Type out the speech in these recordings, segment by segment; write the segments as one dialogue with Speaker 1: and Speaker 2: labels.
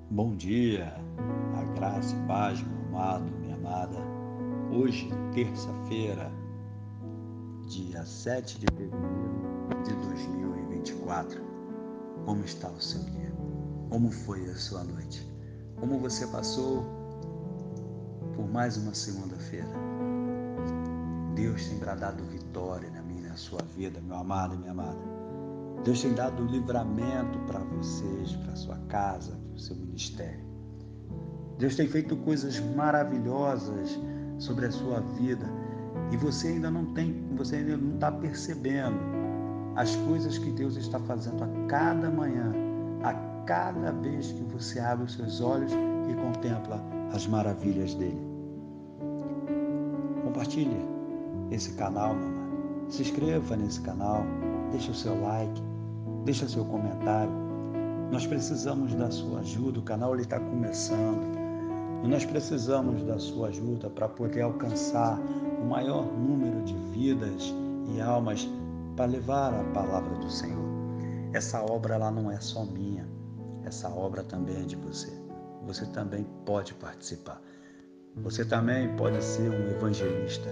Speaker 1: Bom dia, a graça e paz, meu amado, minha amada. Hoje, terça-feira, dia 7 de fevereiro de 2024. Como está o seu dia? Como foi a sua noite? Como você passou por mais uma segunda-feira? Deus tem bradado vitória na minha e na sua vida, meu amado e minha amada. Deus tem dado livramento para vocês, para sua casa, para o seu ministério. Deus tem feito coisas maravilhosas sobre a sua vida e você ainda não está percebendo as coisas que Deus está fazendo a cada manhã, a cada vez que você abre os seus olhos e contempla as maravilhas dele. Compartilhe esse canal, meu amado. Se inscreva nesse canal, deixe o seu like, deixe o seu comentário. Nós precisamos da sua ajuda, o canal está começando e nós precisamos da sua ajuda para poder alcançar o maior número de vidas e almas para levar a palavra do Senhor. Essa obra ela não é só minha, essa obra também é de você. Você também pode participar. Você também pode ser um evangelista.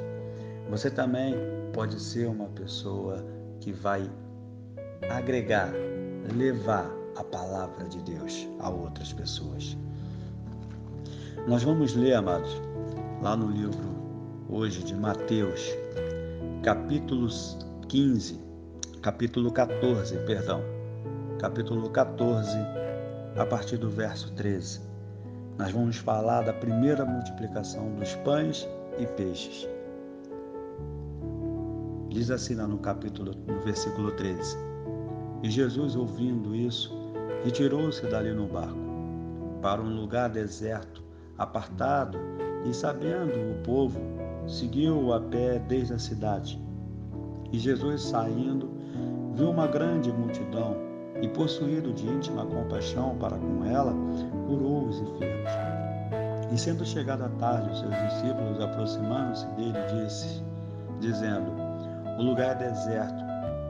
Speaker 1: Você também pode ser uma pessoa que vai agregar, levar a palavra de Deus a outras pessoas. Nós vamos ler, amados, lá no livro hoje de Mateus, capítulo 14, a partir do verso 13. Nós vamos falar da primeira multiplicação dos pães e peixes. Diz assim lá no versículo 13. E Jesus, ouvindo isso, retirou-se dali no barco, para um lugar deserto, apartado, e sabendo o povo, seguiu-o a pé desde a cidade. E Jesus, saindo, viu uma grande multidão, e possuído de íntima compaixão para com ela, curou os enfermos. E sendo chegada a tarde, os seus discípulos, aproximando-se dele, dizendo: o lugar é deserto,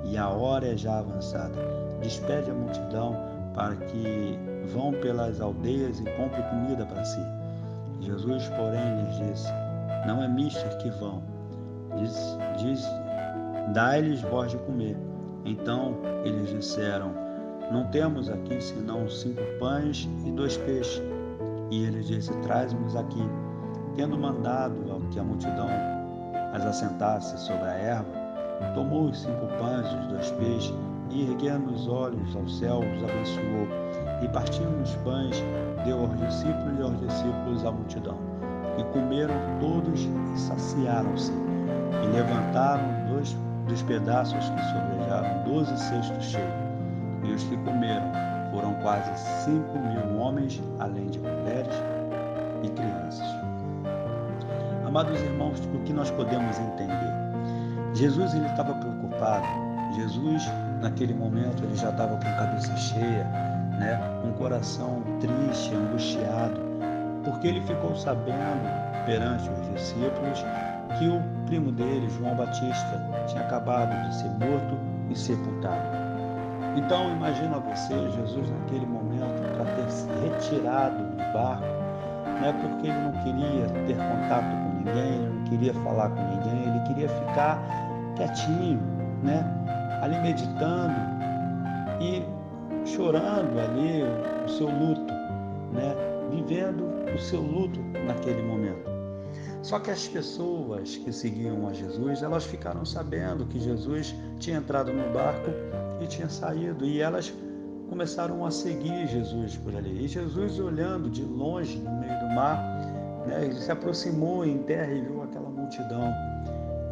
Speaker 1: e a hora é já avançada. Despede a multidão para que vão pelas aldeias e comprem comida para si. Jesus, porém, lhes disse: não é mister que vão, dai-lhes vós de comer. Então eles disseram: não temos aqui senão 5 pães e 2 peixes. E ele disse: traz-nos aqui. Tendo mandado que a multidão as assentasse sobre a erva, tomou os 5 pães e os 2 peixes, e erguendo os olhos ao céu, os abençoou, e partindo os pães, deu aos discípulos e aos discípulos à multidão. E comeram todos e saciaram-se, e levantaram dos pedaços que sobrejaram 12 cestos cheios. E os que comeram foram quase 5.000 homens, além de mulheres e crianças. Amados irmãos, o que nós podemos entender? Jesus ele estava preocupado. Jesus, naquele momento, ele já estava com a cabeça cheia, um coração triste, angustiado, porque ele ficou sabendo, perante os discípulos, que o primo dele, João Batista, tinha acabado de ser morto e sepultado. Então, imagina você, Jesus, naquele momento, para ter se retirado do barco, porque ele não queria ter contato com ninguém, ele não queria falar com ninguém, ele queria ficar quietinho, ali meditando e chorando ali o seu luto, vivendo o seu luto naquele momento. Só que as pessoas que seguiam a Jesus, elas ficaram sabendo que Jesus tinha entrado no barco e tinha saído, e elas começaram a seguir Jesus por ali. E Jesus, olhando de longe no meio do mar, ele se aproximou em terra e viu aquela multidão.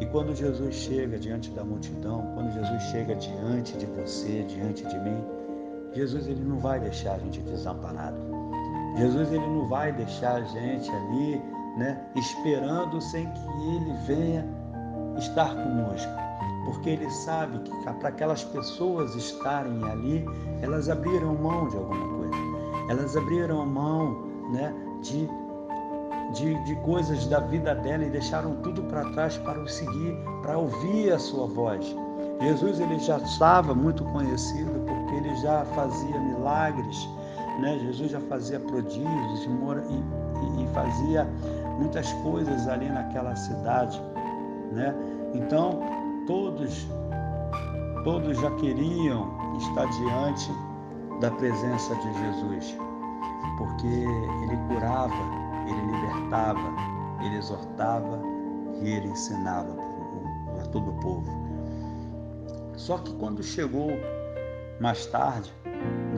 Speaker 1: E quando Jesus chega diante da multidão, quando Jesus chega diante de você, diante de mim, Jesus ele não vai deixar a gente desamparado. Jesus ele não vai deixar a gente ali, esperando sem que ele venha estar conosco. Porque ele sabe que para aquelas pessoas estarem ali, elas abriram mão de alguma coisa. Elas abriram mão, de coisas da vida dela e deixaram tudo para trás para o seguir, para ouvir a sua voz. Jesus ele já estava muito conhecido porque ele já fazia milagres, né? Jesus já fazia prodígios e fazia muitas coisas ali naquela cidade, né? Então todos já queriam estar diante da presença de Jesus, porque ele curava, ele libertava, ele exortava e ele ensinava a todo o povo. Só que quando chegou mais tarde,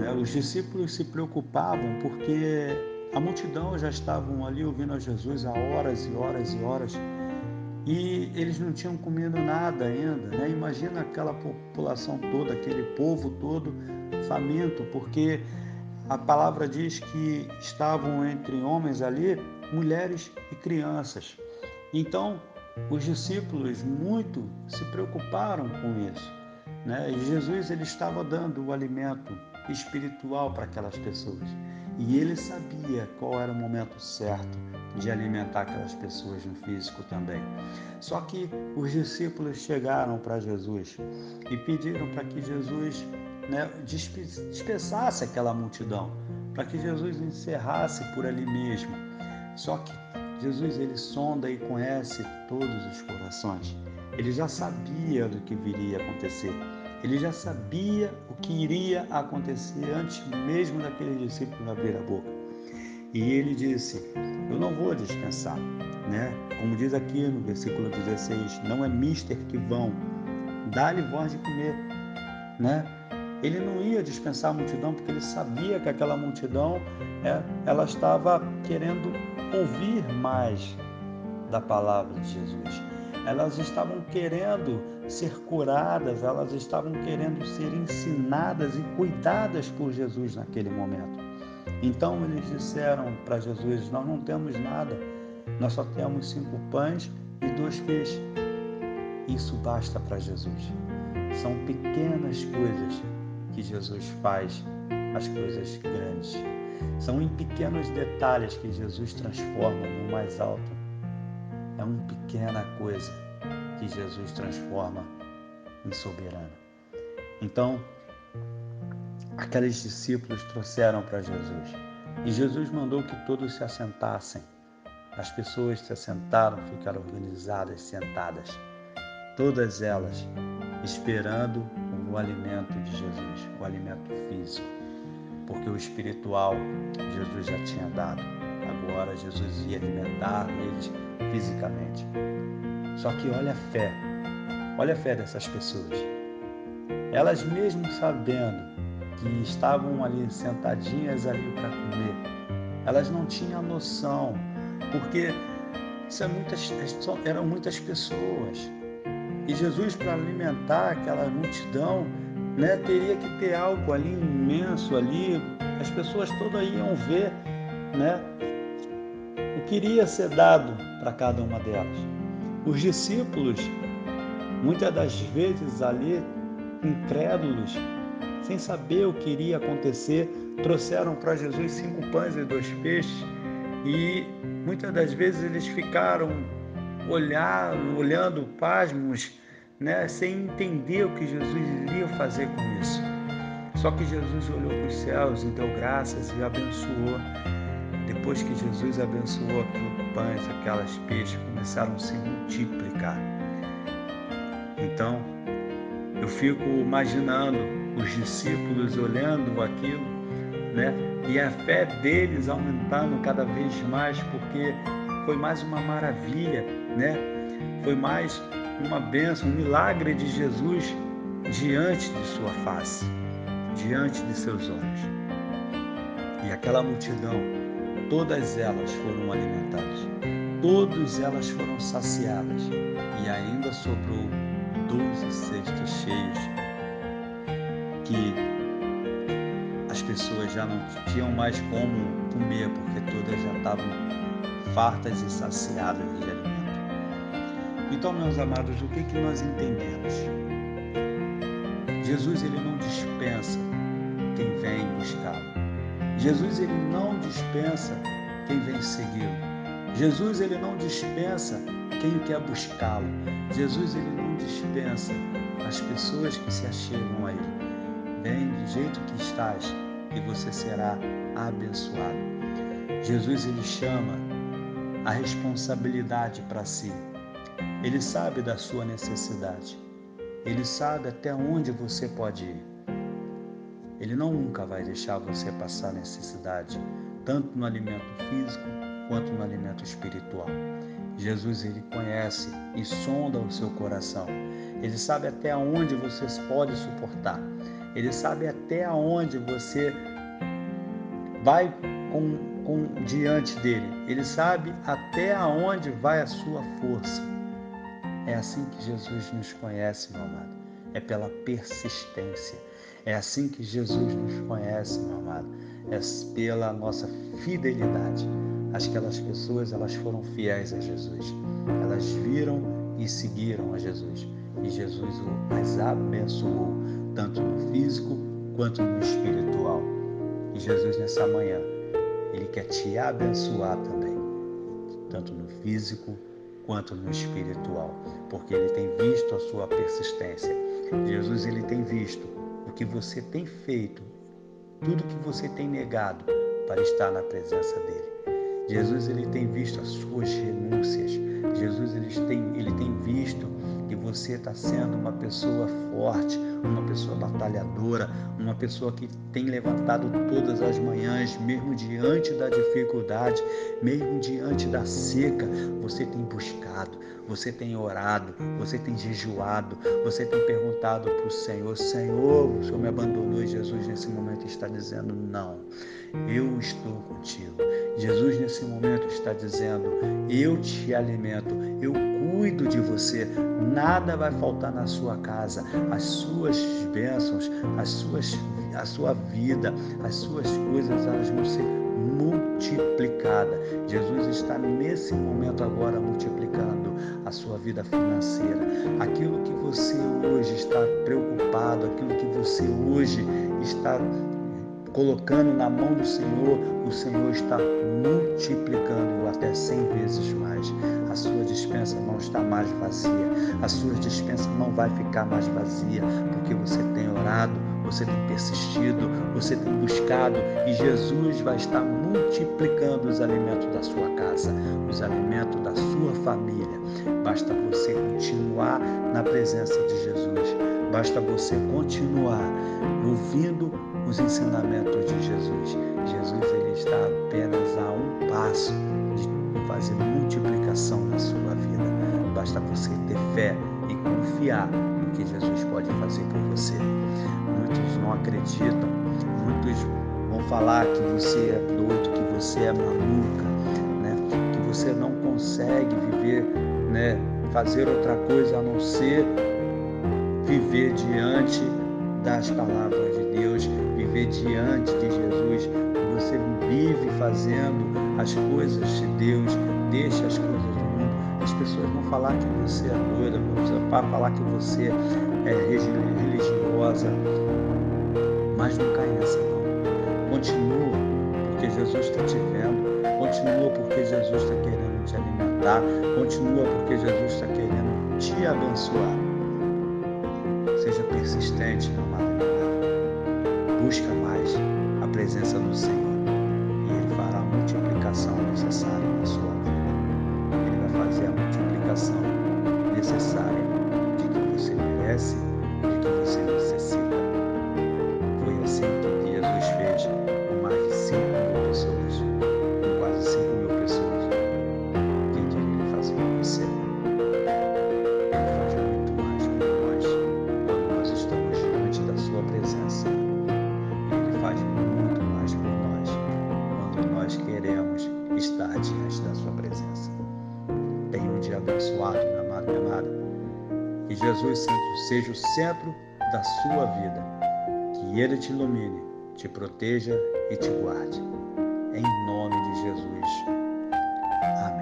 Speaker 1: né, os discípulos se preocupavam porque a multidão já estavam ali ouvindo a Jesus há horas e horas e horas e eles não tinham comido nada ainda, né? Imagina aquela população toda, aquele povo todo faminto, porque a palavra diz que estavam entre homens ali mulheres e crianças. Então os discípulos muito se preocuparam com isso, né? E Jesus ele estava dando o alimento espiritual para aquelas pessoas e ele sabia qual era o momento certo de alimentar aquelas pessoas no físico também. Só que os discípulos chegaram para Jesus e pediram para que Jesus, né, dispersasse aquela multidão, para que Jesus encerrasse por ali mesmo. Só que Jesus ele sonda e conhece todos os corações. Ele já sabia do que viria a acontecer. Ele já sabia o que iria acontecer antes mesmo daqueles discípulos abrir a boca. E ele disse: eu não vou dispensar, né? Como diz aqui no versículo 16, não é mister que vão, dá-lhe voz de comer, né? Ele não ia dispensar a multidão porque ele sabia que aquela multidão ela estava querendo ouvir mais da palavra de Jesus. Elas estavam querendo ser curadas, elas estavam querendo ser ensinadas e cuidadas por Jesus naquele momento. Então eles disseram para Jesus: nós não temos nada, nós só temos 5 pães e 2 peixes. Isso basta para Jesus. São pequenas coisas que Jesus faz as coisas grandes. São em pequenos detalhes que Jesus transforma no mais alto. É uma pequena coisa que Jesus transforma em soberano. Então, aqueles discípulos trouxeram para Jesus e Jesus mandou que todos se assentassem. As pessoas se assentaram, ficaram organizadas, sentadas, todas elas esperando o alimento de Jesus, o alimento físico, porque o espiritual Jesus já tinha dado. Agora Jesus ia alimentar eles fisicamente. Só que olha a fé dessas pessoas. Elas mesmo sabendo que estavam ali sentadinhas ali para comer, elas não tinham noção, porque eram muitas pessoas. E Jesus, para alimentar aquela multidão, né, teria que ter algo ali imenso ali. As pessoas todas iam ver, né, o que iria ser dado para cada uma delas. Os discípulos, muitas das vezes ali, incrédulos, sem saber o que iria acontecer, trouxeram para Jesus 5 pães e 2 peixes e muitas das vezes eles ficaram olhando pasmos, né, sem entender o que Jesus iria fazer com isso. Só que Jesus olhou para os céus e deu graças e abençoou. Depois que Jesus abençoou aqueles pães, aquelas peixes começaram a se multiplicar. Então, eu fico imaginando os discípulos olhando aquilo, né? E a fé deles aumentando cada vez mais, porque foi mais uma maravilha, né? Foi mais uma bênção, um milagre de Jesus diante de sua face, diante de seus olhos. E aquela multidão, todas elas foram alimentadas, todas elas foram saciadas, e ainda sobrou 12 cestos cheios, que as pessoas já não tinham mais como comer, porque todas já estavam fartas e saciadas de alimento. Então, meus amados, o que nós entendemos? Jesus ele não dispensa quem vem buscá-lo. Jesus ele não dispensa quem vem segui-lo. Jesus ele não dispensa quem quer buscá-lo. Jesus ele não dispensa as pessoas que se achegam a ele. Vem do jeito que estás e você será abençoado. Jesus, ele chama a responsabilidade para si. Ele sabe da sua necessidade. Ele sabe até onde você pode ir. Ele nunca vai deixar você passar necessidade, tanto no alimento físico quanto no alimento espiritual. Jesus, ele conhece e sonda o seu coração. Ele sabe até onde você pode suportar. Ele sabe até onde você vai diante dele. Ele sabe até onde vai a sua força. É assim que Jesus nos conhece, meu amado. É pela persistência. É assim que Jesus nos conhece, meu amado. É pela nossa fidelidade. Aquelas pessoas, elas foram fiéis a Jesus. Elas viram e seguiram a Jesus. E Jesus as abençoou, tanto no físico quanto no espiritual. E Jesus, nessa manhã, ele quer te abençoar também, tanto no físico quanto no espiritual, porque ele tem visto a sua persistência. Jesus, ele tem visto o que você tem feito, tudo que você tem negado para estar na presença dele. Jesus, ele tem visto as suas renúncias. Jesus, ele tem visto que você está sendo uma pessoa forte, uma pessoa batalhadora, uma pessoa que tem levantado todas as manhãs, mesmo diante da dificuldade, mesmo diante da seca, você tem buscado, você tem orado, você tem jejuado, você tem perguntado para o Senhor: Senhor, o Senhor me abandonou? E Jesus nesse momento está dizendo: não, eu estou contigo. Jesus nesse momento está dizendo: eu te alimento, eu cuido de você, nada vai faltar na sua casa, as suas bênçãos, a sua vida, as suas coisas, elas vão ser multiplicadas. Jesus está nesse momento agora multiplicando a sua vida financeira. Aquilo que você hoje está preocupado, aquilo que você hoje está colocando na mão do Senhor, o Senhor está multiplicando até 100 vezes mais. A sua despensa não está mais vazia, a sua despensa não vai ficar mais vazia, porque você tem orado, você tem persistido, você tem buscado, e Jesus vai estar multiplicando os alimentos da sua casa, os alimentos da sua família. Basta você continuar na presença de Jesus, basta você continuar ouvindo os ensinamentos de Jesus. Jesus, ele está apenas a um passo de fazer multiplicação na sua vida. Basta você ter fé e confiar no que Jesus pode fazer por você. Muitos não acreditam, muitos vão falar que você é doido, que você é maluca, né? Que você não consegue viver, né? Fazer outra coisa a não ser viver diante das palavras de Deus, viver diante de Jesus. Você vive fazendo as coisas de Deus, deixa as coisas do mundo. As pessoas vão falar que você é doida, vão falar que você é religiosa, mas não cai nessa não. Continua, porque Jesus está te vendo. Continua, porque Jesus está querendo te alimentar. Continua, porque Jesus está querendo te abençoar. Seja persistente, meu amado. Busca mais a presença do Senhor e Ele fará a multiplicação necessária na sua vida. Ele vai fazer a multiplicação necessária de que você merece e de que você necessita. Foi assim que Jesus fez com mais de 5.000 pessoas, com quase 5.000 pessoas. O que Ele faz com você? Ele faz muito mais por nós quando nós estamos diante da sua presença. Ele faz muito mais por nós quando nós queremos estar diante da sua presença. Tenha um dia abençoado, meu amado, minha amada. Que Jesus seja o centro da sua vida. Que Ele te ilumine, te proteja e te guarde. Em nome de Jesus. Amém.